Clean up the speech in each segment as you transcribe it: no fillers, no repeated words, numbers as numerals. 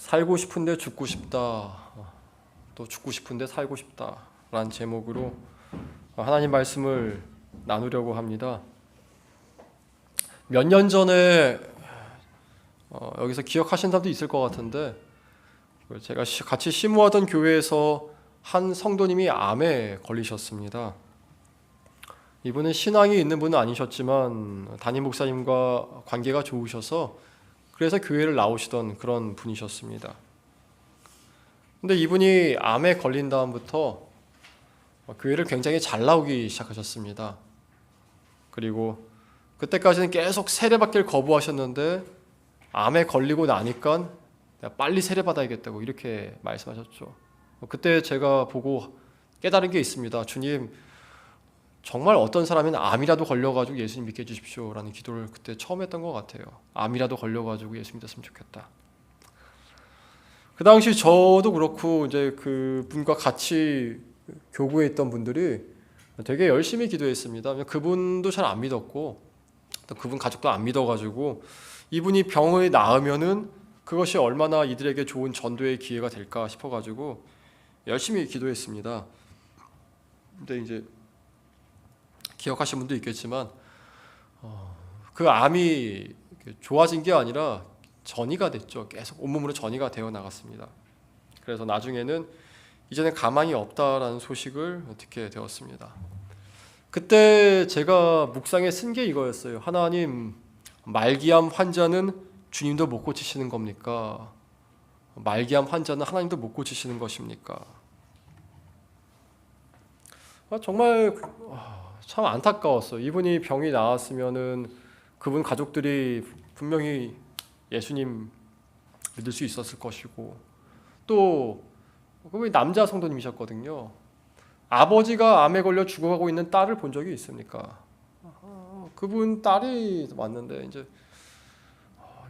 살고 싶은데 죽고 싶다, 또 죽고 싶은데 살고 싶다 라는 제목으로 하나님 말씀을 나누려고 합니다. 몇 년 전에 여기서 기억하시는 사람도 있을 것 같은데, 제가 같이 심우하던 교회에서 한 성도님이 암에 걸리셨습니다. 이분은 신앙이 있는 분은 아니셨지만 담임 목사님과 관계가 좋으셔서 그래서 교회를 나오시던 그런 분이셨습니다. 근데 이분이 암에 걸린 다음부터 교회를 굉장히 잘 나오기 시작하셨습니다. 그리고 그때까지는 계속 세례받기를 거부하셨는데 암에 걸리고 나니까 내가 빨리 세례받아야겠다고 이렇게 말씀하셨죠. 그때 제가 보고 깨달은 게 있습니다. 주님, 정말 어떤 사람은 암이라도 걸려가지고 예수님 믿게 해주십시오 라는 기도를 그때 처음 했던 것 같아요. 암이라도 걸려가지고 예수 믿었으면 좋겠다. 그 당시 저도 그렇고 이제 그 분과 같이 교구에 있던 분들이 되게 열심히 기도했습니다. 그분도 잘 안 믿었고 또 그분 가족도 안 믿어가지고 이분이 병을 나으면은 그것이 얼마나 이들에게 좋은 전도의 기회가 될까 싶어가지고 열심히 기도했습니다. 근데 이제 기억하시는 분도 있겠지만 그 암이 좋아진 게 아니라 전이가 됐죠. 계속 온몸으로 전이가 되어 나갔습니다. 그래서 나중에는 이제는 가망이 없다라는 소식을 듣게 되었습니다. 그때 제가 묵상에 쓴 게 이거였어요. 하나님, 말기암 환자는 주님도 못 고치시는 겁니까? 말기암 환자는 하나님도 못 고치시는 것입니까? 정말 참 안타까웠어요. 이분이 병이 나았으면은 그분 가족들이 분명히 예수님 믿을 수 있었을 것이고, 또 그분이 남자 성도님이셨거든요. 아버지가 암에 걸려 죽어가고 있는 딸을 본 적이 있습니까? 그분 딸이 왔는데 이제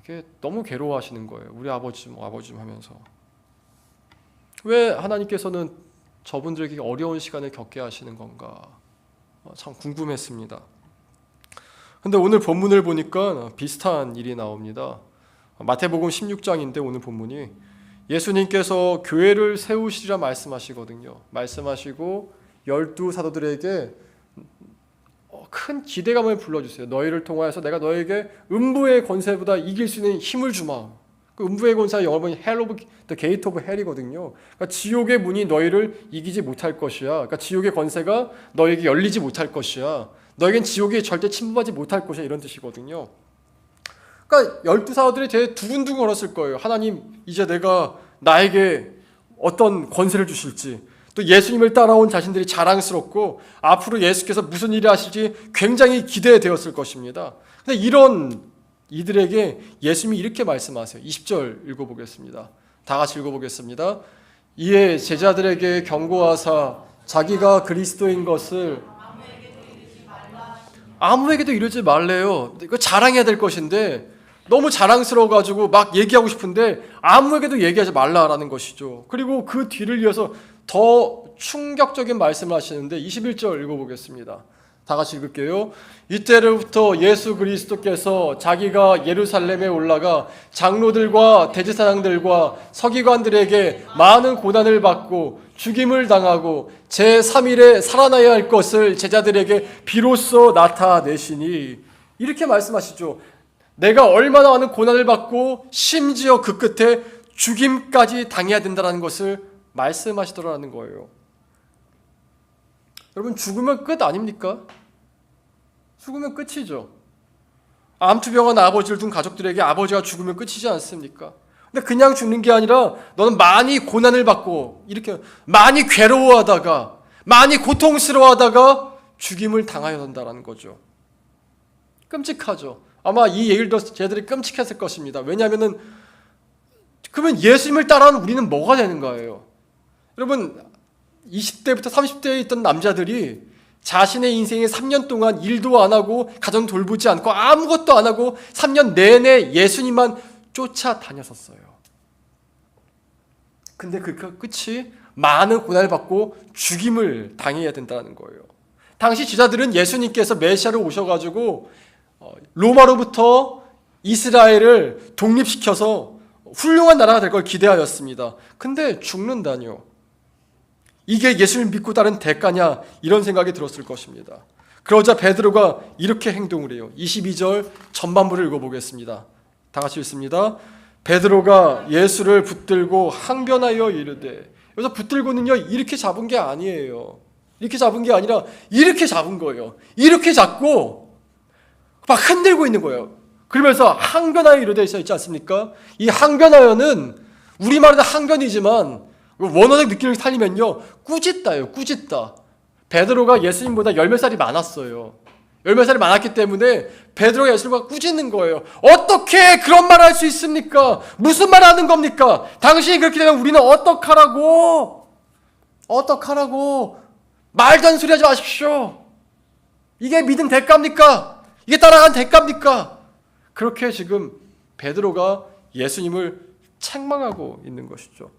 이게 너무 괴로워하시는 거예요. 우리 아버지 좀 하면서 왜 하나님께서는 저분들에게 어려운 시간을 겪게 하시는 건가 참 궁금했습니다. 근데 오늘 본문을 보니까 비슷한 일이 나옵니다. 마태복음 16장인데 오늘 본문이 예수님께서 교회를 세우시리라 말씀하시거든요. 말씀하시고 12 사도들에게 큰 기대감을 불러주세요. 너희를 통하여서 내가 너에게 음부의 권세보다 이길 수 있는 힘을 주마. 그 음부의 권세가 영어로 보면 Hell of the Gate of Hell이거든요. 그러니까 지옥의 문이 너희를 이기지 못할 것이야. 그러니까 지옥의 권세가 너에게 열리지 못할 것이야. 너에겐 지옥에 절대 침범하지 못할 것이야. 이런 뜻이거든요. 그러니까 12 사도들이 되게 두근두근 걸었을 거예요. 하나님, 이제 내가 나에게 어떤 권세를 주실지, 또 예수님을 따라온 자신들이 자랑스럽고 앞으로 예수께서 무슨 일을 하실지 굉장히 기대되었을 것입니다. 근데 이런 이들에게 예수님이 이렇게 말씀하세요. 20절 읽어보겠습니다. 다 같이 읽어보겠습니다. 이에 제자들에게 경고하사 자기가 그리스도인 것을 아무에게도 이르지 말래요. 이거 자랑해야 될 것인데 너무 자랑스러워가지고 막 얘기하고 싶은데 아무에게도 얘기하지 말라라는 것이죠. 그리고 그 뒤를 이어서 더 충격적인 말씀을 하시는데 21절 읽어보겠습니다. 다 같이 읽을게요. 이때로부터 예수 그리스도께서 자기가 예루살렘에 올라가 장로들과 대제사장들과 서기관들에게 많은 고난을 받고 죽임을 당하고 제3일에 살아나야 할 것을 제자들에게 비로소 나타내시니, 이렇게 말씀하시죠. 내가 얼마나 많은 고난을 받고 심지어 그 끝에 죽임까지 당해야 된다는 것을 말씀하시더라는 거예요. 여러분, 죽으면 끝 아닙니까? 죽으면 끝이죠. 암투병한 아버지를 둔 가족들에게 아버지가 죽으면 끝이지 않습니까? 근데 그냥 죽는 게 아니라 너는 많이 고난을 받고 이렇게 많이 괴로워하다가 많이 고통스러워하다가 죽임을 당해야 된다는 거죠. 끔찍하죠. 아마 이 얘기를 들어서 쟤들이 끔찍했을 것입니다. 왜냐하면은 그러면 예수님을 따라하는 우리는 뭐가 되는 거예요? 여러분, 20대부터 30대에 있던 남자들이 자신의 인생에 3년 동안 일도 안 하고 가정 돌보지 않고 아무것도 안 하고 3년 내내 예수님만 쫓아다녔었어요. 근데 그 끝이 많은 고난을 받고 죽임을 당해야 된다는 거예요. 당시 지자들은 예수님께서 메시아로 오셔가지고 로마로부터 이스라엘을 독립시켜서 훌륭한 나라가 될 걸 기대하였습니다. 근데 죽는다뇨. 이게 예수를 믿고 따른 대가냐, 이런 생각이 들었을 것입니다. 그러자 베드로가 이렇게 행동을 해요. 22절 전반부를 읽어보겠습니다. 다 같이 읽습니다. 베드로가 예수를 붙들고 항변하여 이르되, 여기서 붙들고는요 이렇게 잡은 게 아니에요. 이렇게 잡은 게 아니라 이렇게 잡은 거예요. 이렇게 잡고 막 흔들고 있는 거예요. 그러면서 항변하여 이르되 있지 않습니까? 이 항변하여는 우리말은 항변이지만 원어적 느낌을 살리면요 꾸짖다예요. 꾸짖다. 베드로가 예수님보다 열 몇 살이 많았어요. 열 몇 살이 많았기 때문에 베드로가 예수님과 꾸짖는 거예요. 어떻게 그런 말을 할 수 있습니까? 무슨 말 하는 겁니까? 당신이 그렇게 되면 우리는 어떡하라고? 어떡하라고? 말도 안 되는 소리 하지 마십시오. 이게 믿음 대가입니까? 이게 따라간 대가입니까? 그렇게 지금 베드로가 예수님을 책망하고 있는 것이죠.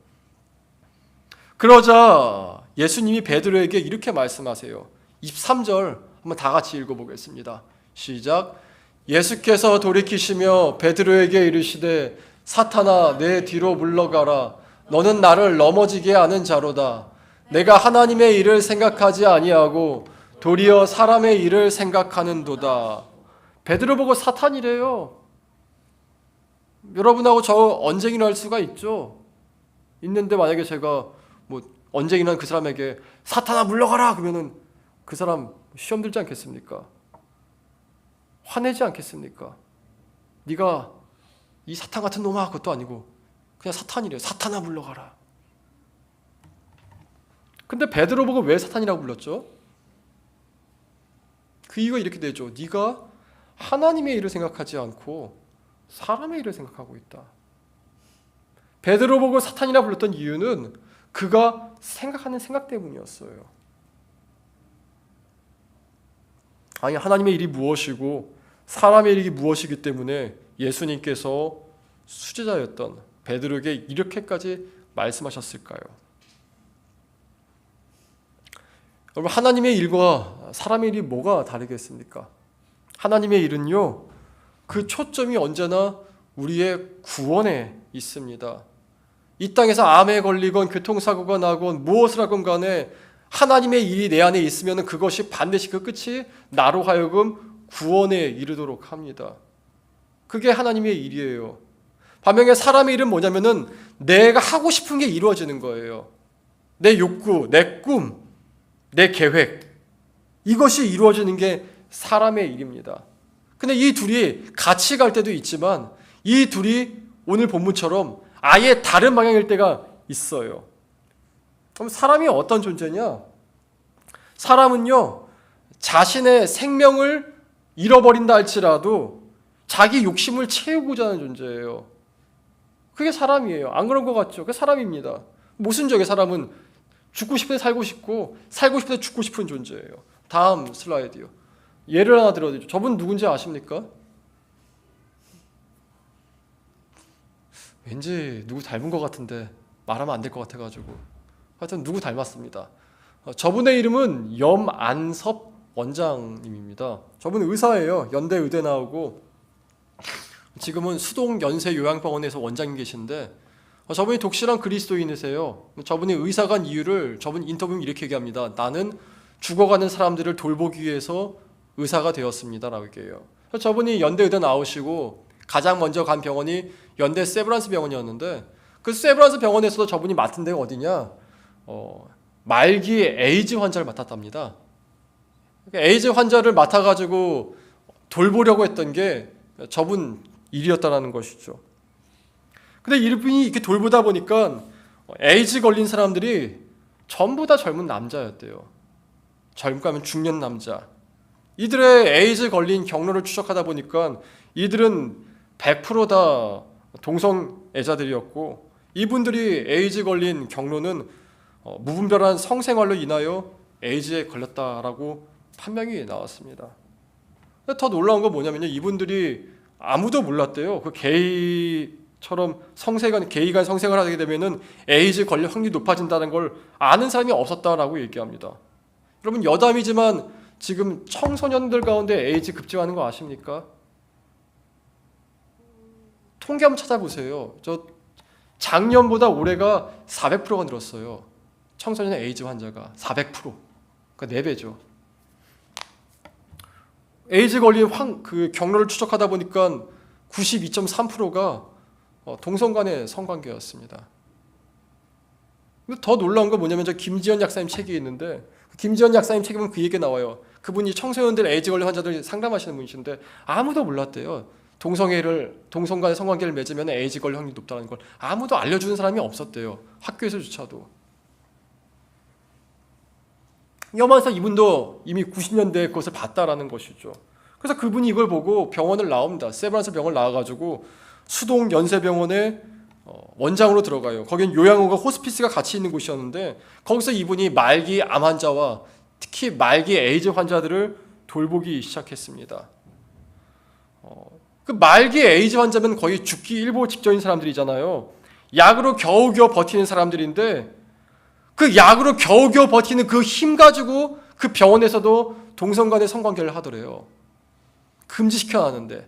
그러자 예수님이 베드로에게 이렇게 말씀하세요. 23절 한번 다 같이 읽어보겠습니다. 시작. 예수께서 돌이키시며 베드로에게 이르시되 사탄아 내 뒤로 물러가라. 너는 나를 넘어지게 하는 자로다. 내가 하나님의 일을 생각하지 아니하고 도리어 사람의 일을 생각하는도다. 베드로 보고 사탄이래요. 여러분하고 저 언쟁이나 할 수가 있죠. 있는데 만약에 제가 언쟁이나 그 사람에게 사탄아 물러가라 그러면은 그 사람 시험 들지 않겠습니까? 화내지 않겠습니까? 네가 이 사탄 같은 놈아, 그것도 아니고 그냥 사탄이래요. 사탄아 물러가라. 근데 베드로 보고 왜 사탄이라고 불렀죠? 그 이유가 이렇게 되죠. 네가 하나님의 일을 생각하지 않고 사람의 일을 생각하고 있다. 베드로 보고 사탄이라 불렀던 이유는 그가 생각하는 생각 때문이었어요. 아니, 하나님의 일이 무엇이고 사람의 일이 무엇이기 때문에 예수님께서 수제자였던 베드로에게 이렇게까지 말씀하셨을까요? 여러분, 하나님의 일과 사람의 일이 뭐가 다르겠습니까? 하나님의 일은요, 그 초점이 언제나 우리의 구원에 있습니다. 이 땅에서 암에 걸리건 교통사고가 나건 무엇을 하건 간에 하나님의 일이 내 안에 있으면 그것이 반드시 그 끝이 나로 하여금 구원에 이르도록 합니다. 그게 하나님의 일이에요. 반면에 사람의 일은 뭐냐면은 내가 하고 싶은 게 이루어지는 거예요. 내 욕구, 내 꿈, 내 계획, 이것이 이루어지는 게 사람의 일입니다. 근데 이 둘이 같이 갈 때도 있지만 이 둘이 오늘 본문처럼 아예 다른 방향일 때가 있어요. 그럼 사람이 어떤 존재냐? 사람은요, 자신의 생명을 잃어버린다 할지라도 자기 욕심을 채우고자 하는 존재예요. 그게 사람이에요. 안 그런 것 같죠? 그게 사람입니다. 모순적인 사람은 죽고 싶을 때 살고 싶고 살고 싶을 때 죽고 싶은 존재예요. 다음 슬라이드요. 예를 하나 들어드리죠. 저분 누군지 아십니까? 왠지 누구 닮은 것 같은데 말하면 안 될 것 같아가지고 하여튼 누구 닮았습니다. 저분의 이름은 염안섭 원장님입니다. 저분은 의사예요. 연대 의대 나오고 지금은 수동 연세 요양병원에서 원장님 계신데 저분이 독실한 그리스도인이세요. 저분이 의사가 한 이유를 저분 인터뷰는 이렇게 얘기합니다. 나는 죽어가는 사람들을 돌보기 위해서 의사가 되었습니다라고 얘기해요. 저분이 연대 의대 나오시고 가장 먼저 간 병원이 연대 세브란스 병원이었는데 그 세브란스 병원에서도 저분이 맡은 데가 어디냐? 말기 에이즈 환자를 맡았답니다. 에이즈 환자를 맡아가지고 돌보려고 했던 게 저분 일이었다라는 것이죠. 근데 이분이 이렇게 돌보다 보니까 에이즈 걸린 사람들이 전부 다 젊은 남자였대요. 젊고 하면 중년 남자. 이들의 에이즈 걸린 경로를 추적하다 보니까 이들은 100% 다 동성애자들이었고 이분들이 에이즈 걸린 경로는 무분별한 성생활로 인하여 에이즈에 걸렸다라고 판명이 나왔습니다. 더 놀라운 건 뭐냐면요, 이분들이 아무도 몰랐대요. 그 게이처럼 게이 간 성생활을 하게 되면은 에이즈 걸릴 확률이 높아진다는 걸 아는 사람이 없었다라고 얘기합니다. 여러분, 여담이지만 지금 청소년들 가운데 에이즈 급증하는 거 아십니까? 통계 한번 찾아보세요. 저 작년보다 올해가 400%가 늘었어요. 청소년 에이즈 환자가 400%. 그러니까 4배죠. 에이즈 걸린 그 경로를 추적하다 보니까 92.3%가 동성 간의 성관계였습니다. 근데 더 놀라운 건 뭐냐면 저 김지연 약사님 책이 있는데 김지연 약사님 책에 보면 그 얘기 나와요. 그분이 청소년들 에이즈 걸린 환자들 상담하시는 분이신데 아무도 몰랐대요. 동성 간의 성관계를 맺으면 에이즈 걸릴 확률이 높다는 걸 아무도 알려주는 사람이 없었대요. 학교에서조차도. 이러면서 이분도 이미 90년대에 그것을 봤다라는 것이죠. 그래서 그분이 이걸 보고 병원을 나옵니다. 세브란스 병원을 나와가지고 수동 연세병원에 원장으로 들어가요. 거긴 요양원과 호스피스가 같이 있는 곳이었는데 거기서 이분이 말기 암 환자와 특히 말기 에이즈 환자들을 돌보기 시작했습니다. 그 말기 에이즈 환자면 거의 죽기 일보 직전인 사람들이잖아요. 약으로 겨우겨우 버티는 사람들인데 그 약으로 겨우겨우 버티는 그 힘 가지고 그 병원에서도 동성 간의 성관계를 하더래요. 금지시켜놨는데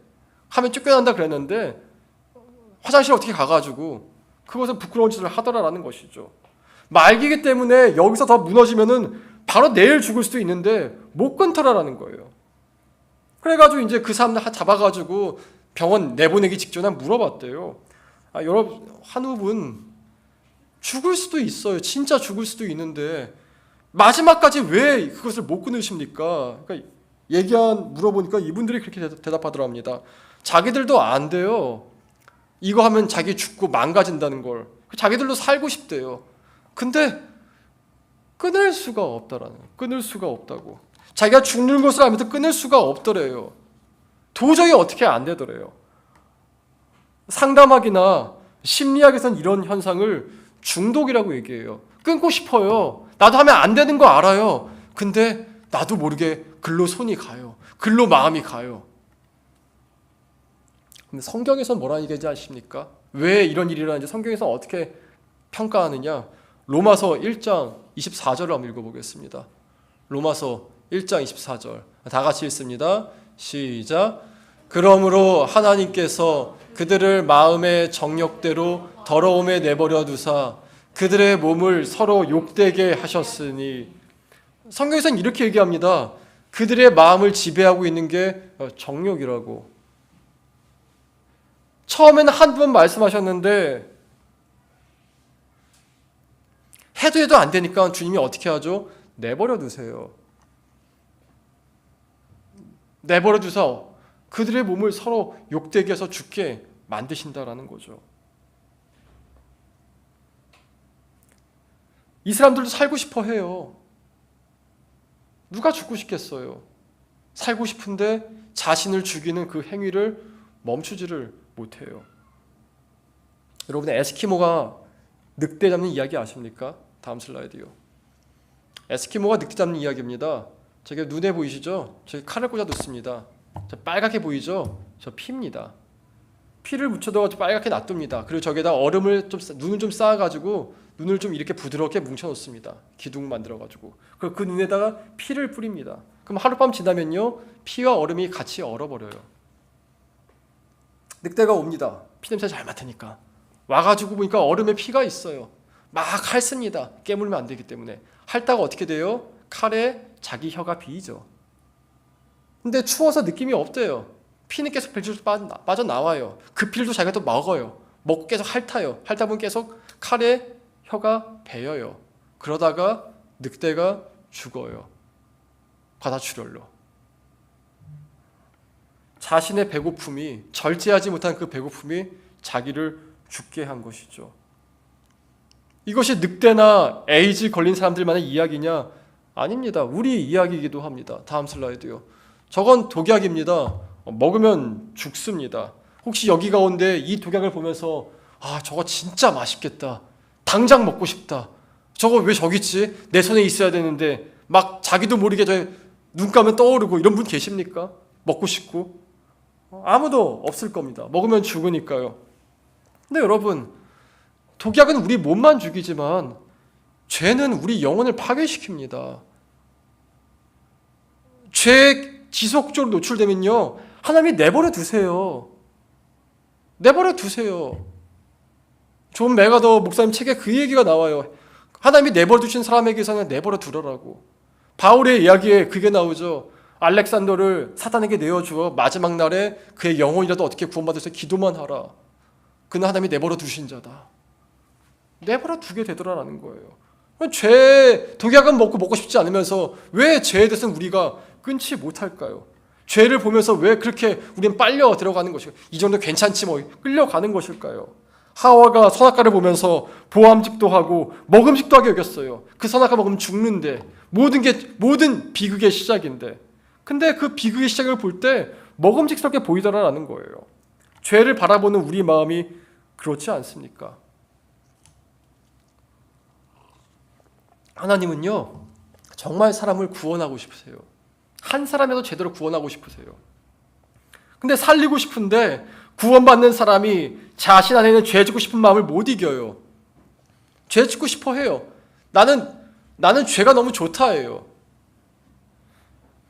하면 쫓겨난다 그랬는데 화장실 어떻게 가가지고 그것은 부끄러운 짓을 하더라라는 것이죠. 말기이기 때문에 여기서 더 무너지면은 바로 내일 죽을 수도 있는데 못 끊더라라는 거예요. 그래가지고 이제 그 사람들 잡아가지고 병원 내보내기 직전에 물어봤대요. 여러분 한우분 죽을 수도 있어요. 진짜 죽을 수도 있는데 마지막까지 왜 그것을 못 끊으십니까? 그러니까 물어보니까 이분들이 그렇게 대답하더라 합니다. 자기들도 안 돼요. 이거 하면 자기 죽고 망가진다는 걸. 자기들도 살고 싶대요. 근데 끊을 수가 없다라는 거예요. 끊을 수가 없다고. 자기가 죽는 것을 알면서 끊을 수가 없더래요. 도저히 어떻게 안 되더래요. 상담학이나 심리학에서는 이런 현상을 중독이라고 얘기해요. 끊고 싶어요. 나도 하면 안 되는 거 알아요. 근데 나도 모르게 글로 손이 가요. 글로 마음이 가요. 근데 성경에서는 뭐라는 얘기인지 아십니까? 왜 이런 일이 일어나는지 성경에서 어떻게 평가하느냐? 로마서 1장 24절을 한번 읽어보겠습니다. 로마서 1장 24절 다 같이 읽습니다. 시작. 그러므로 하나님께서 그들을 마음의 정욕대로 더러움에 내버려 두사 그들의 몸을 서로 욕되게 하셨으니. 성경에서는 이렇게 얘기합니다. 그들의 마음을 지배하고 있는 게 정욕이라고. 처음에는 한두 번 말씀하셨는데 해도 안 되니까 주님이 어떻게 하죠? 내버려 두세요. 내버려 두서 그들의 몸을 서로 욕되게 해서 죽게 만드신다라는 거죠. 이 사람들도 살고 싶어 해요. 누가 죽고 싶겠어요? 살고 싶은데 자신을 죽이는 그 행위를 멈추지를 못해요. 여러분 에스키모가 늑대 잡는 이야기 아십니까? 다음 슬라이드요. 에스키모가 늑대 잡는 이야기입니다. 저게 눈에 보이시죠? 저기 칼을 꽂아 뒀습니다. 저 빨갛게 보이죠? 저 피입니다. 피를 묻혀둬가지고 빨갛게 놔둡니다. 그리고 저기에다 얼음을 눈을 좀 쌓아가지고 눈을 좀 이렇게 부드럽게 뭉쳐놓습니다. 기둥 만들어가지고 그리고 그 눈에다가 피를 뿌립니다. 그럼 하룻밤 지나면요 피와 얼음이 같이 얼어버려요. 늑대가 옵니다. 피냄새 잘 맡으니까 와가지고 보니까 얼음에 피가 있어요. 막 핥습니다. 깨물면 안 되기 때문에 핥다가 어떻게 돼요? 칼에 자기 혀가 비이죠. 근데 추워서 느낌이 없대요. 피는 계속 벨줄 빠져나와요. 그 피를 자기가 또 먹어요. 먹고 계속 핥아요. 핥다 보면 계속 칼에 혀가 베여요. 그러다가 늑대가 죽어요. 과다출혈로. 자신의 배고픔이 절제하지 못한 그 배고픔이 자기를 죽게 한 것이죠. 이것이 늑대나 에이즈 걸린 사람들만의 이야기냐? 아닙니다. 우리 이야기이기도 합니다. 다음 슬라이드요. 저건 독약입니다. 먹으면 죽습니다. 혹시 여기 가운데 이 독약을 보면서 저거 진짜 맛있겠다. 당장 먹고 싶다. 저거 왜 저기 있지? 내 손에 있어야 되는데 막 자기도 모르게 눈 감면 떠오르고 이런 분 계십니까? 먹고 싶고? 아무도 없을 겁니다. 먹으면 죽으니까요. 근데 여러분 독약은 우리 몸만 죽이지만 죄는 우리 영혼을 파괴시킵니다. 죄에 지속적으로 노출되면요 하나님이 내버려 두세요. 내버려 두세요. 존 메가더 목사님 책에 그 얘기가 나와요. 하나님이 내버려 두신 사람에게서는 내버려 두라라고. 바울의 이야기에 그게 나오죠. 알렉산더를 사탄에게 내어주어 마지막 날에 그의 영혼이라도 어떻게 구원받을 수 있게 기도만 하라. 그는 하나님이 내버려 두신 자다. 내버려 두게 되더라라는 거예요. 독약은 먹고 싶지 않으면서 왜 죄에 대해서는 우리가 끊지 못할까요? 죄를 보면서 왜 그렇게 우리는 빨려 들어가는 것일까요? 이 정도 괜찮지 뭐 끌려가는 것일까요? 하와가 선악과를 보면서 보암직도 하고 먹음직도 하게 여겼어요. 그 선악과 먹으면 죽는데 모든 비극의 시작인데, 근데 그 비극의 시작을 볼 때 먹음직스럽게 보이더라라는 거예요. 죄를 바라보는 우리 마음이 그렇지 않습니까? 하나님은요, 정말 사람을 구원하고 싶으세요. 한 사람이라도 제대로 구원하고 싶으세요. 근데 살리고 싶은데 구원받는 사람이 자신 안에 있는 죄 짓고 싶은 마음을 못 이겨요. 죄 짓고 싶어 해요. 나는 죄가 너무 좋다 해요.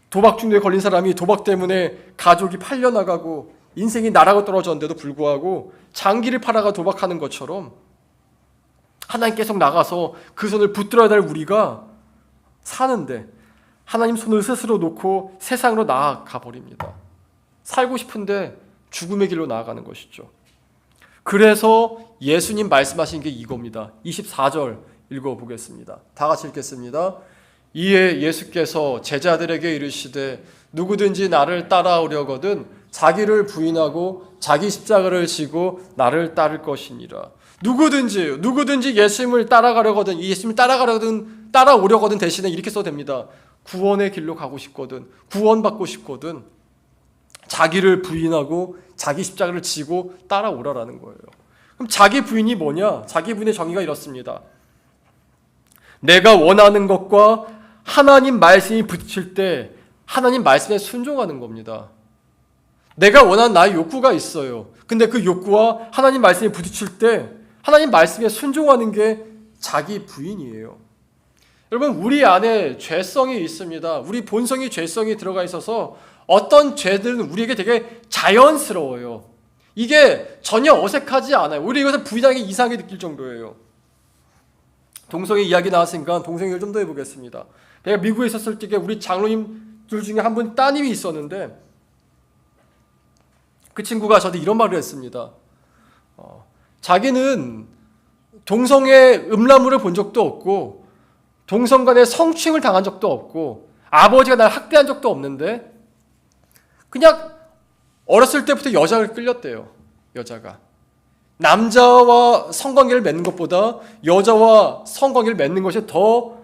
도박 중독에 걸린 사람이 도박 때문에 가족이 팔려나가고 인생이 나락으로 떨어졌는데도 불구하고 장기를 팔아가 도박하는 것처럼 하나님 계속 나가서 그 손을 붙들어야 될 우리가 사는데 하나님 손을 스스로 놓고 세상으로 나아가 버립니다. 살고 싶은데 죽음의 길로 나아가는 것이죠. 그래서 예수님 말씀하신 게 이겁니다. 24절 읽어보겠습니다. 다 같이 읽겠습니다. 이에 예수께서 제자들에게 이르시되 누구든지 나를 따라오려거든 자기를 부인하고 자기 십자가를 지고 나를 따를 것이니라. 누구든지 예수님을 따라가려거든, 예수님을 따라오려거든 대신에 이렇게 써도 됩니다. 구원의 길로 가고 싶거든, 구원받고 싶거든 자기를 부인하고 자기 십자가를 지고 따라오라라는 거예요. 그럼 자기 부인이 뭐냐? 자기 부인의 정의가 이렇습니다. 내가 원하는 것과 하나님 말씀이 부딪힐 때 하나님 말씀에 순종하는 겁니다. 내가 원하는 나의 욕구가 있어요. 근데 그 욕구와 하나님 말씀이 부딪힐 때 하나님 말씀에 순종하는 게 자기 부인이에요. 여러분, 우리 안에 죄성이 있습니다. 우리 본성이 죄성이 들어가 있어서 어떤 죄들은 우리에게 되게 자연스러워요. 이게 전혀 어색하지 않아요. 우리 이것을 부인하기 이상하게 느낄 정도예요. 동성애 이야기 나왔으니까 동성애를 좀 더 해보겠습니다. 내가 미국에 있었을 때 우리 장로님들 중에 한 분 따님이 있었는데 그 친구가 저한테 이런 말을 했습니다. 자기는 동성애 음란물을 본 적도 없고 동성 간의 성추행을 당한 적도 없고 아버지가 날 학대한 적도 없는데 그냥 어렸을 때부터 여자를 끌렸대요. 여자가. 남자와 성관계를 맺는 것보다 여자와 성관계를 맺는 것이 더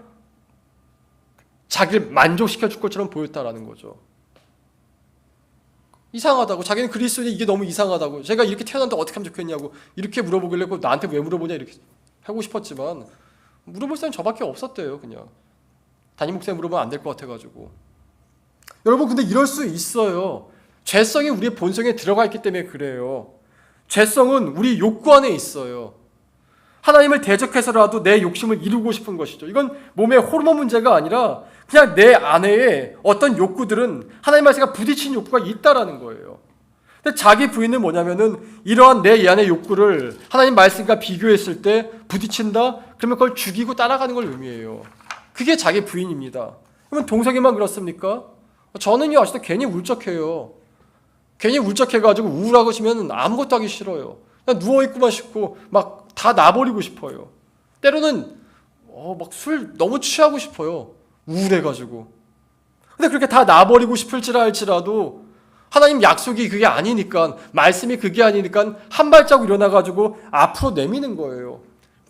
자기를 만족시켜 줄 것처럼 보였다라는 거죠. 이상하다고. 자기는 그리스도인이 이게 너무 이상하다고. 제가 이렇게 태어났는데 어떻게 하면 좋겠냐고 이렇게 물어보길래 나한테 왜 물어보냐 이렇게 하고 싶었지만 물어볼 사람이 저밖에 없었대요. 그냥 담임 목사님 물어보면 안 될 것 같아가지고. 여러분, 근데 이럴 수 있어요. 죄성이 우리의 본성에 들어가 있기 때문에 그래요. 죄성은 우리 욕구 안에 있어요. 하나님을 대적해서라도 내 욕심을 이루고 싶은 것이죠. 이건 몸의 호르몬 문제가 아니라 그냥 내 안에 어떤 욕구들은 하나님 말씀과 부딪힌 욕구가 있다라는 거예요. 근데 자기 부인은 뭐냐면은 이러한 내 안의 욕구를 하나님 말씀과 비교했을 때 부딪힌다? 그러면 그걸 죽이고 따라가는 걸 의미해요. 그게 자기 부인입니다. 그러면 동성애만 그렇습니까? 저는요, 아직도 괜히 울적해요. 괜히 울적해가지고 우울하고 싶으면 아무것도 하기 싫어요. 그냥 누워있고만 싶고 막 다 놔버리고 싶어요. 때로는 막 술 너무 취하고 싶어요. 우울해가지고. 근데 그렇게 다 놔버리고 싶을지라 할지라도 하나님 약속이 그게 아니니까, 말씀이 그게 아니니까 한 발자국 일어나가지고 앞으로 내미는 거예요.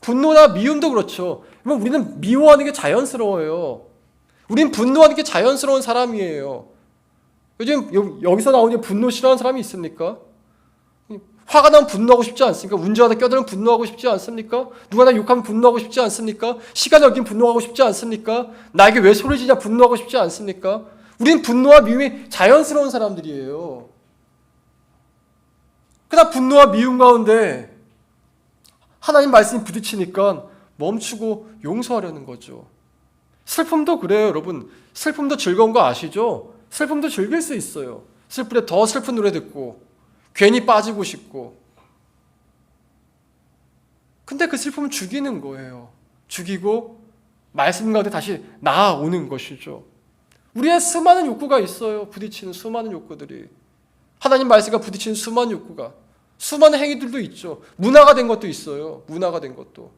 분노나 미움도 그렇죠. 우리는 미워하는 게 자연스러워요. 우린 분노하는 게 자연스러운 사람이에요. 요즘 여기서 나오는 분노 싫어하는 사람이 있습니까? 화가 나면 분노하고 싶지 않습니까? 운전하다 껴들면 분노하고 싶지 않습니까? 누가 나 욕하면 분노하고 싶지 않습니까? 시간이 어긴 분노하고 싶지 않습니까? 나에게 왜 소리 지냐 분노하고 싶지 않습니까? 우린 분노와 미움이 자연스러운 사람들이에요. 그러나 분노와 미움 가운데 하나님 말씀이 부딪히니까 멈추고 용서하려는 거죠. 슬픔도 그래요, 여러분. 슬픔도 즐거운 거 아시죠? 슬픔도 즐길 수 있어요. 슬플 때 더 슬픈 노래 듣고 괜히 빠지고 싶고. 근데 그 슬픔은 죽이는 거예요. 죽이고 말씀 가운데 다시 나아오는 것이죠. 우리의 수많은 욕구가 있어요. 부딪히는 수많은 욕구들이. 하나님 말씀과 부딪히는 수많은 욕구가. 수많은 행위들도 있죠. 문화가 된 것도 있어요. 문화가 된 것도.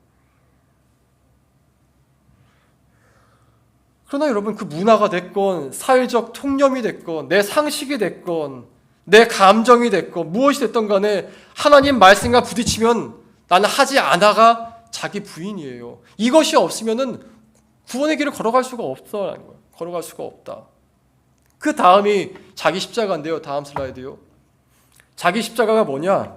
그러나 여러분, 그 문화가 됐건 사회적 통념이 됐건 내 상식이 됐건 내 감정이 됐건 무엇이 됐던 간에 하나님 말씀과 부딪히면 나는 하지 않아가 자기 부인이에요. 이것이 없으면은 구원의 길을 걸어갈 수가 없다라는 거예요. 걸어갈 수가 없다. 그 다음이 자기 십자가인데요. 다음 슬라이드요. 자기 십자가가 뭐냐?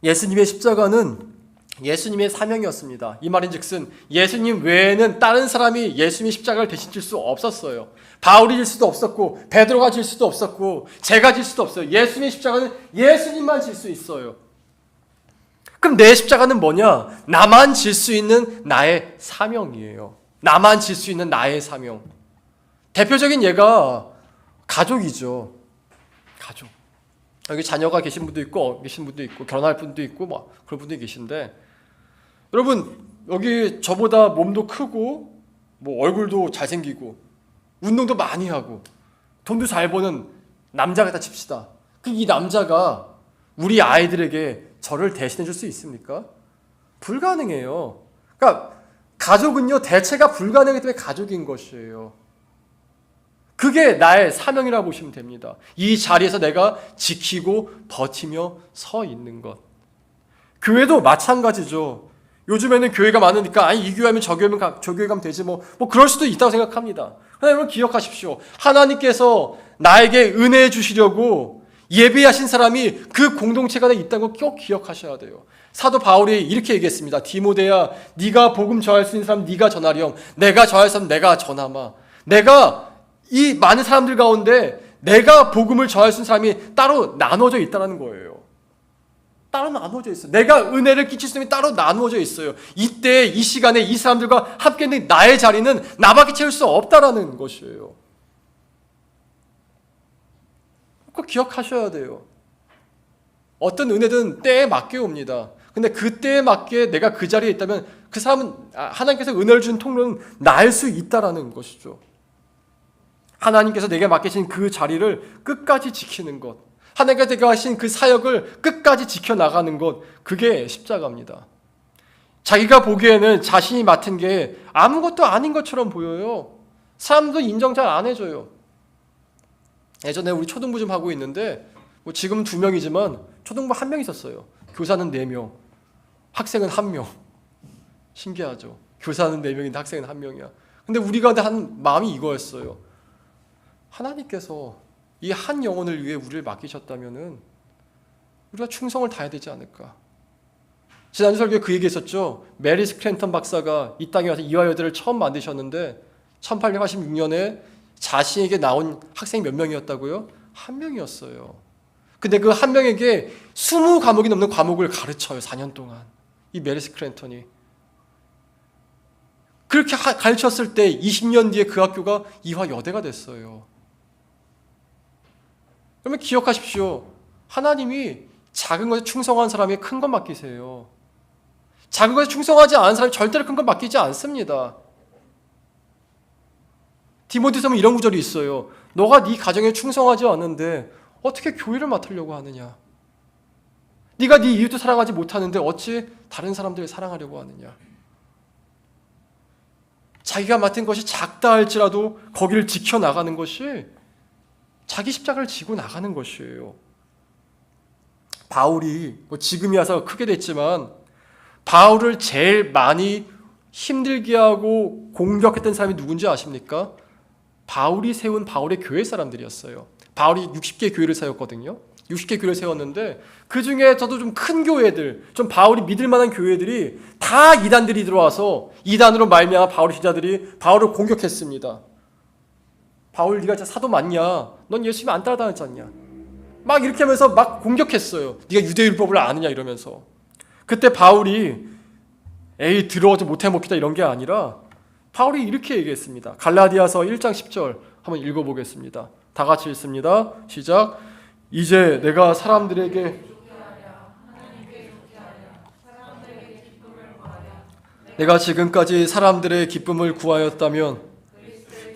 예수님의 십자가는 예수님의 사명이었습니다. 이 말인즉슨 예수님 외에는 다른 사람이 예수님의 십자가를 대신 질 수 없었어요. 바울이 질 수도 없었고 베드로가 질 수도 없었고 제가 질 수도 없어요. 예수님의 십자가는 예수님만 질 수 있어요. 그럼 내 십자가는 뭐냐? 나만 질 수 있는 나의 사명이에요. 나만 질 수 있는 나의 사명. 대표적인 예가 가족이죠. 가족. 여기 자녀가 계신 분도 있고 계신 분도 있고 결혼할 분도 있고 뭐 그런 분들이 계신데, 여러분 여기 저보다 몸도 크고 뭐 얼굴도 잘생기고 운동도 많이 하고 돈도 잘 버는 남자가 다 칩시다. 이 남자가 우리 아이들에게 저를 대신해 줄 수 있습니까? 불가능해요. 그러니까 가족은요, 대체가 불가능하기 때문에 가족인 것이에요. 그게 나의 사명이라고 보시면 됩니다. 이 자리에서 내가 지키고 버티며 서 있는 것. 교회도 마찬가지죠. 요즘에는 교회가 많으니까 이 교회 하면 저 교회 가면 되지 뭐 그럴 수도 있다고 생각합니다. 그러나 여러분 기억하십시오. 하나님께서 나에게 은혜 주시려고 예비하신 사람이 그 공동체가 있다는 걸 꼭 기억하셔야 돼요. 사도 바울이 이렇게 얘기했습니다. 디모데야, 네가 복음 전할 수 있는 사람 네가 전하렴. 내가 전할 사람 내가 전하마. 내가 이 많은 사람들 가운데 내가 복음을 전할 수 있는 사람이 따로 나눠져 있다는 거예요. 따로 나눠져 있어요. 내가 은혜를 끼칠 수 있는 사람이 따로 나누어져 있어요. 이때 이 시간에 이 사람들과 함께 있는 나의 자리는 나밖에 채울 수 없다라는 것이에요. 꼭 기억하셔야 돼요. 어떤 은혜든 때에 맞게 옵니다. 근데 그 때에 맞게 내가 그 자리에 있다면 그 사람은 하나님께서 은혜를 준 통로는 나일 수 있다라는 것이죠. 하나님께서 내게 맡기신 그 자리를 끝까지 지키는 것, 하나님께서 내게 하신 그 사역을 끝까지 지켜나가는 것, 그게 십자가입니다. 자기가 보기에는 자신이 맡은 게 아무것도 아닌 것처럼 보여요. 사람도 인정 잘 안 해줘요. 예전에 우리 초등부 좀 하고 있는데 뭐 지금은 2명이지만 초등부 1명 있었어요. 교사는 4명, 학생은 1명. 신기하죠. 교사는 4명인데 학생은 1명이야. 근데 우리가 한 마음이 이거였어요. 하나님께서 이 한 영혼을 위해 우리를 맡기셨다면은 우리가 충성을 다해야 되지 않을까. 지난주 설교에 그 얘기했었죠. 메리 스크랜턴 박사가 이 땅에 와서 이화여대를 처음 만드셨는데 1886년에 자신에게 나온 학생이 몇 명이었다고요? 1명이었어요. 근데 그 1명에게 20과목이 넘는 과목을 가르쳐요. 4년 동안. 이 메리 스크랜턴이. 그렇게 가르쳤을 때 20년 뒤에 그 학교가 이화여대가 됐어요. 그러면 기억하십시오. 하나님이 작은 것에 충성한 사람에게 큰 것 맡기세요. 작은 것에 충성하지 않은 사람이 절대로 큰 것 맡기지 않습니다. 디모데서는 이런 구절이 있어요. 너가 네 가정에 충성하지 않는데 어떻게 교회를 맡으려고 하느냐? 네가 네 이웃도 사랑하지 못하는데 어찌 다른 사람들을 사랑하려고 하느냐? 자기가 맡은 것이 작다 할지라도 거기를 지켜나가는 것이 자기 십자가를 지고 나가는 것이에요. 바울이 지금이 와서 크게 됐지만 바울을 제일 많이 힘들게 하고 공격했던 사람이 누군지 아십니까? 바울이 세운 바울의 교회 사람들이었어요. 바울이 60개 교회를 세웠거든요. 60개 교회를 세웠는데 그 중에서도 좀 큰 교회들, 좀 바울이 믿을 만한 교회들이 다 이단들이 들어와서 이단으로 말미암아 바울의 제자들이 바울을 공격했습니다. 바울 네가 진짜 사도 맞냐? 넌 예수님 안 따라다녔지 않냐? 막 이렇게 하면서 막 공격했어요. 네가 유대율법을 아느냐 이러면서. 그때 바울이 에이 들어오지 못해 먹히다 이런 게 아니라 바울이 이렇게 얘기했습니다. 갈라디아서 1장 10절 한번 읽어보겠습니다. 다 같이 읽습니다. 시작. 이제 내가 사람들에게 내가 지금까지 사람들의 기쁨을 구하였다면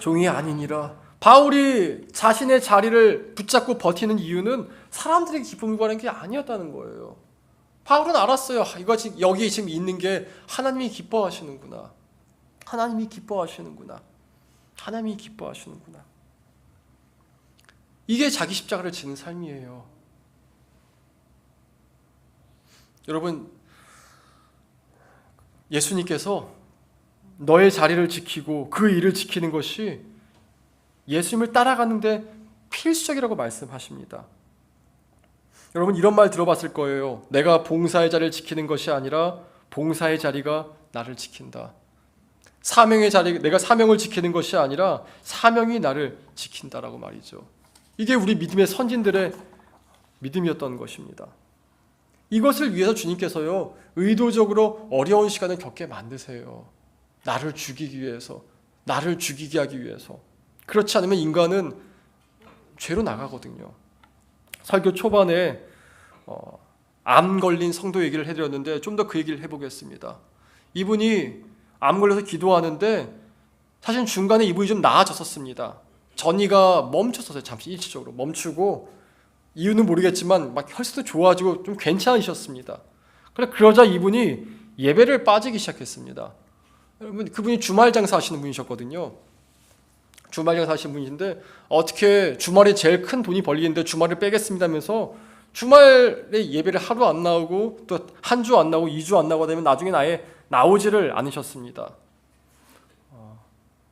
종이 아니니라. 바울이 자신의 자리를 붙잡고 버티는 이유는 사람들의 기쁨을 구하는 게 아니었다는 거예요. 바울은 알았어요. 이거 지금 여기 지금 있는 게 하나님이 기뻐하시는구나. 하나님이 기뻐하시는구나. 하나님이 기뻐하시는구나. 이게 자기 십자가를 지는 삶이에요. 여러분, 예수님께서 너의 자리를 지키고 그 일을 지키는 것이 예수님을 따라가는데 필수적이라고 말씀하십니다. 여러분, 이런 말 들어봤을 거예요. 내가 봉사의 자리를 지키는 것이 아니라 봉사의 자리가 나를 지킨다. 사명의 자리, 내가 사명을 지키는 것이 아니라 사명이 나를 지킨다라고 말이죠. 이게 우리 믿음의 선진들의 믿음이었던 것입니다. 이것을 위해서 주님께서요, 의도적으로 어려운 시간을 겪게 만드세요. 나를 죽이기 위해서, 나를 죽이게 하기 위해서. 그렇지 않으면 인간은 죄로 나가거든요. 설교 초반에 암 걸린 성도 얘기를 해드렸는데 좀 더 그 얘기를 해보겠습니다. 이분이 암 걸려서 기도하는데 사실 중간에 이분이 좀 나아졌었습니다. 전이가 멈췄었어요. 잠시 일시적으로 멈추고, 이유는 모르겠지만 막 혈색도 좋아지고 좀 괜찮으셨습니다. 그러자 이분이 예배를 빠지기 시작했습니다. 여러분, 그분이 주말 장사 하시는 분이셨거든요. 주말 장사 하시는 분인데 어떻게 주말에 제일 큰 돈이 벌리는데 주말을 빼겠습니다 하면서 주말에 예배를 하루 안 나오고 또 한 주 안 나오고 2주 안 나오고 되면 나중에 아예 나오지를 않으셨습니다.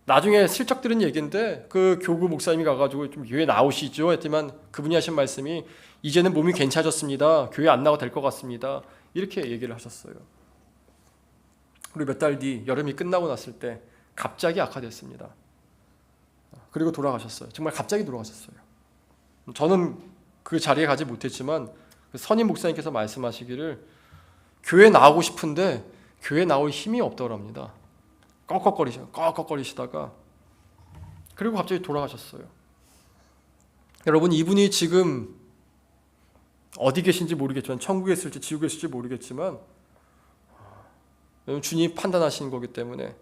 나중에 슬쩍 들은 얘기인데 그 교구 목사님이 가가지고 좀 교회 나오시죠 했지만 그분이 하신 말씀이 이제는 몸이 괜찮아졌습니다. 교회 안 나가도 될 것 같습니다. 이렇게 얘기를 하셨어요. 그리고 몇 달 뒤 여름이 끝나고 났을 때 갑자기 악화됐습니다. 그리고 돌아가셨어요. 정말 갑자기 돌아가셨어요. 저는 그 자리에 가지 못했지만 선임 목사님께서 말씀하시기를 교회 나오고 싶은데 교회 나올 힘이 없더랍니다. 꺽꺽거리시다가 그리고 갑자기 돌아가셨어요. 여러분, 이분이 지금 어디 계신지 모르겠지만 천국에 있을지 지옥에 있을지 모르겠지만 주님이 판단하시는 거기 때문에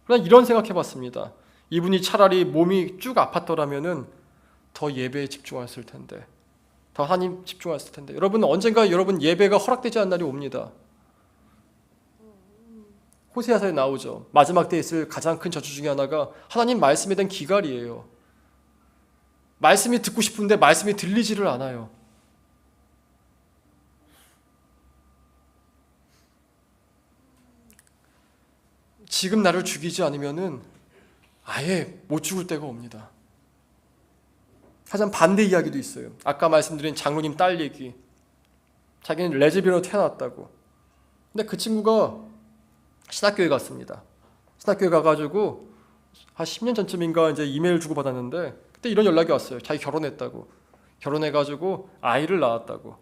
그냥 이런 생각해봤습니다. 이분이 차라리 몸이 쭉 아팠더라면은 더 예배에 집중했을 텐데, 더 하나님 집중했을 텐데. 여러분, 언젠가 여러분 예배가 허락되지 않는 날이 옵니다. 호세아서에 나오죠. 마지막 때에 있을 가장 큰 저주 중에 하나가 하나님 말씀에 대한 기갈이에요. 말씀이 듣고 싶은데 말씀이 들리지를 않아요. 지금 나를 죽이지 않으면은 아예 못 죽을 때가 옵니다. 하지만 반대 이야기도 있어요. 아까 말씀드린 장로님 딸 얘기. 자기는 레즈비언으로 태어났다고. 근데 그 친구가 신학교에 갔습니다. 신학교에 가가지고 한 10년 전쯤인가 이제 이메일 주고 받았는데 그때 이런 연락이 왔어요. 자기 결혼했다고. 결혼해가지고 아이를 낳았다고.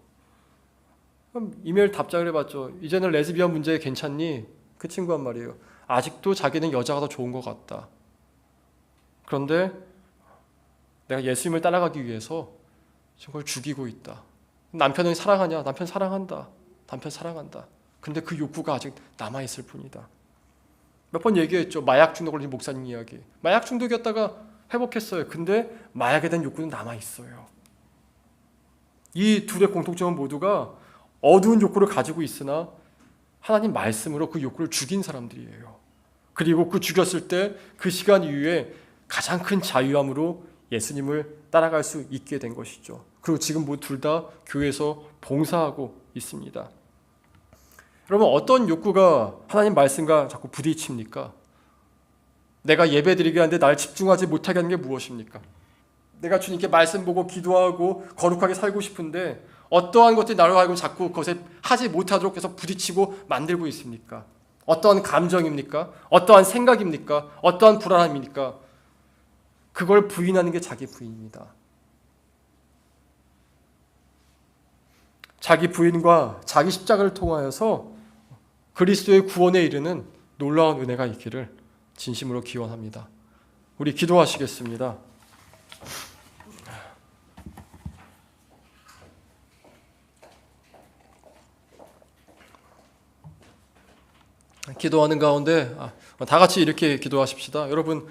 그럼 이메일 답장을 해봤죠. 이제는 레즈비언 문제 괜찮니? 그 친구한 말이에요. 아직도 자기는 여자가 더 좋은 것 같다. 그런데 내가 예수님을 따라가기 위해서 그걸 죽이고 있다. 남편을 사랑하냐? 남편 사랑한다. 남편 사랑한다. 근데 그 욕구가 아직 남아있을 뿐이다. 몇 번 얘기했죠. 마약 중독 걸린 목사님 이야기. 마약 중독이었다가 회복했어요. 근데 마약에 대한 욕구는 남아있어요. 이 둘의 공통점은 모두가 어두운 욕구를 가지고 있으나 하나님 말씀으로 그 욕구를 죽인 사람들이에요. 그리고 그 죽였을 때 그 시간 이후에 가장 큰 자유함으로 예수님을 따라갈 수 있게 된 것이죠. 그리고 지금 둘 다 교회에서 봉사하고 있습니다. 여러분, 어떤 욕구가 하나님 말씀과 자꾸 부딪힙니까? 내가 예배드리게 하는데 날 집중하지 못하게 하는 게 무엇입니까? 내가 주님께 말씀 보고 기도하고 거룩하게 살고 싶은데 어떠한 것들이 나를 알고 자꾸 그것에 하지 못하도록 해서 부딪히고 만들고 있습니까? 어떠한 감정입니까? 어떠한 생각입니까? 어떠한 불안함입니까? 그걸 부인하는 게 자기 부인입니다. 자기 부인과 자기 십자가를 통하여서 그리스도의 구원에 이르는 놀라운 은혜가 있기를 진심으로 기원합니다. 우리 기도하시겠습니다. 기도하는 가운데 다 같이 이렇게 기도하십시다. 여러분,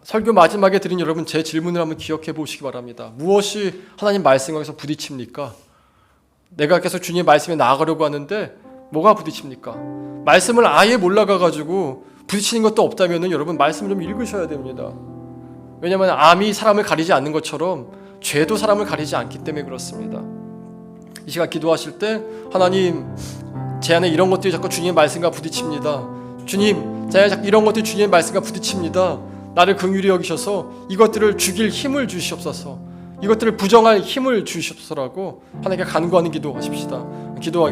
설교 마지막에 드린 여러분 제 질문을 한번 기억해 보시기 바랍니다. 무엇이 하나님 말씀에서 부딪힙니까? 내가 계속 주님의 말씀에 나아가려고 하는데 뭐가 부딪힙니까? 말씀을 아예 몰라가가지고 부딪히는 것도 없다면 여러분 말씀을 좀 읽으셔야 됩니다. 왜냐하면 암이 사람을 가리지 않는 것처럼 죄도 사람을 가리지 않기 때문에 그렇습니다. 이 시간 기도하실 때 하나님, 제 안에 이런 것들이 자꾸 주님의 말씀과 부딪힙니다. 주님, 제 안에 자꾸 이런 것들이 주님의 말씀과 부딪힙니다. 나를 긍휼히 여기셔서 이것들을 죽일 힘을 주시옵소서, 이것들을 부정할 힘을 주시옵소서라고 하나님께 간구하는 기도하십시다. 기도하겠습니다.